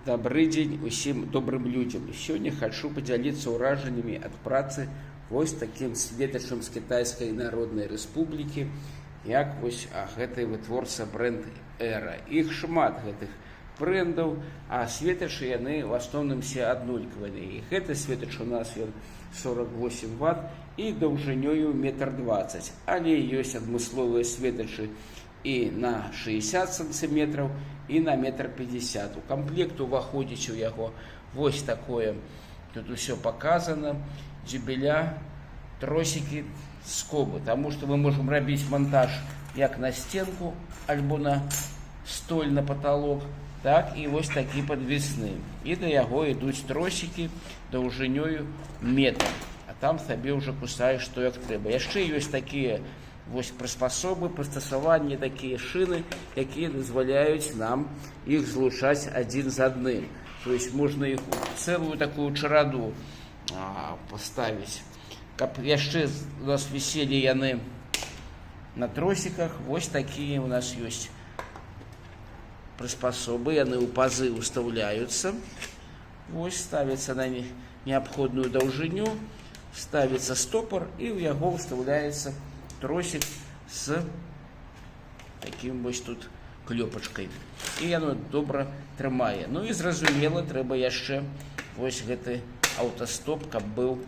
Добрый день усім добрым людям. Сёння хочу подзяліцца ўражаннямі ад працы вось таким светачам з Кітайскай Народнай Рэспублікі, як вось гэтай вытворца бренд Эра. Іх шмат гэтых брендаў, а светачы яны в асноўным все аднолькавыя. І гэты светач у нас ён 48 Вт і даўжынёю 1,20 м. Але ёсць адмысловыя светачы і на 60 сантиметров, і на 1,50 м. У комплект уваходзіць у яго вось такое. Тут усё показано. Дзюбеля, тросики, скобы. Тому что мы можем рабіць монтаж як на стенку, альбо на столь, на потолок, так і вось такі подвесны. І да яго ідуць тросики даўжынёю метр. А там сабе уже кусаеш, што як трэба. Яшчэ ёсць такія вось прыспасобы, прыстасаванні, такія шыны, якія дазваляюць нам іх злучаць адзін з адным. То есть можна іх цэлую такую чараду поставіць. Каб яшчэ у нас віселі яны на тросиках, вось такія у нас ёсць прыспасобы, яны ў пазы устаўляюцца. Вось ставіцца на неабходную даўжыню, ставіцца стопор, і ў яго устаўляецца тросик с таким вось тут клёпачкой. І яно добра трымае. Ну і зразумела, трэба яшчэ вось гэты аўтастоп, каб быў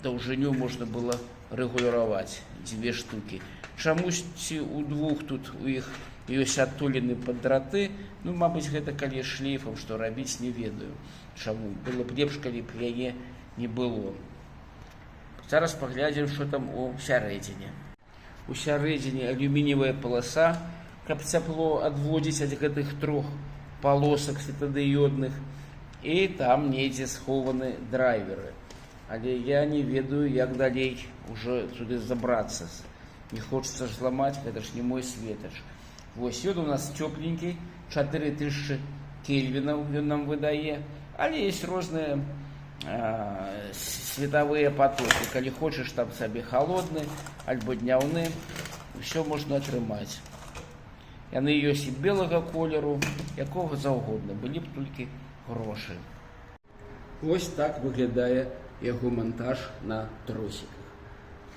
даўжыню можна было рэгуляваць. 2 штукі. Чамусьці у двух тут у іх ёсць адтуліны пад драты. Ну, мабыць, гэта калі шлейфам, што рабіць, не ведаю. Чаму? Было б лепш, калі б яе не было. Зараз паглядзім, што там у сярэдзіне. У сярэдзіне алюміниевая полоса, каб цяпло адводзіць ад гэтых трох полосак светадыёдных. І там недзе схованы драйверы. Але я не ведаю, як далей уже сюды забрацца. Не хочется ж зламаць, гэта ж не мой светач. Вось ён у нас тёпленькі, 4000 кельвінаў ён нам выдае. Але есть розныя световые потоки. Калі хочаш там сабе холодны альбо дняўны, все можна атрымаць. Яны ёсць і белага колеру, якога заўгодна, былі б толькі грошы. Вось так выглядае яго монтаж на тросиках.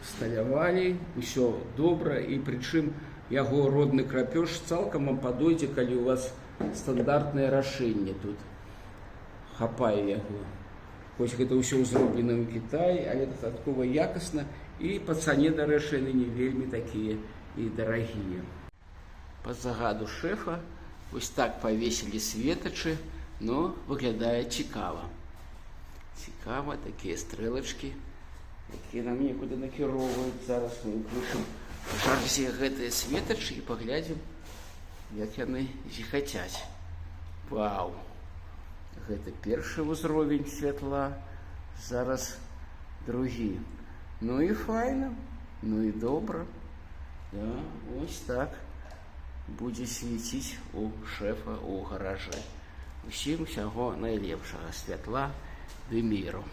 Сталявалі, усё добра, і прычым яго родны крапёж цалкам вам падойдзе, калі у вас стандартнае рашэнне тут хапае яго. Хоць гэта ўсё зроблена ў Кітаі, але дастаткова якасна, і па цане, дарэчы, яны не вельмі такія і дарагія. Па загаду шэфа вось так павесілі светачы, но выглядае цікава. Цікава, такія стрэлачкі, якія нам некуды накіроўваюць. Зараз мы ўключым жарзе гэтыя светачы і паглядзім, як яны зіхацяць. Вау! Гэта першы ўзровень святла, зараз другі. Ну і файна, ну і добра. Да, ось так будзе свеціць у шэфа ў гаражы. Усім усяго найлепшага, святла ды міру.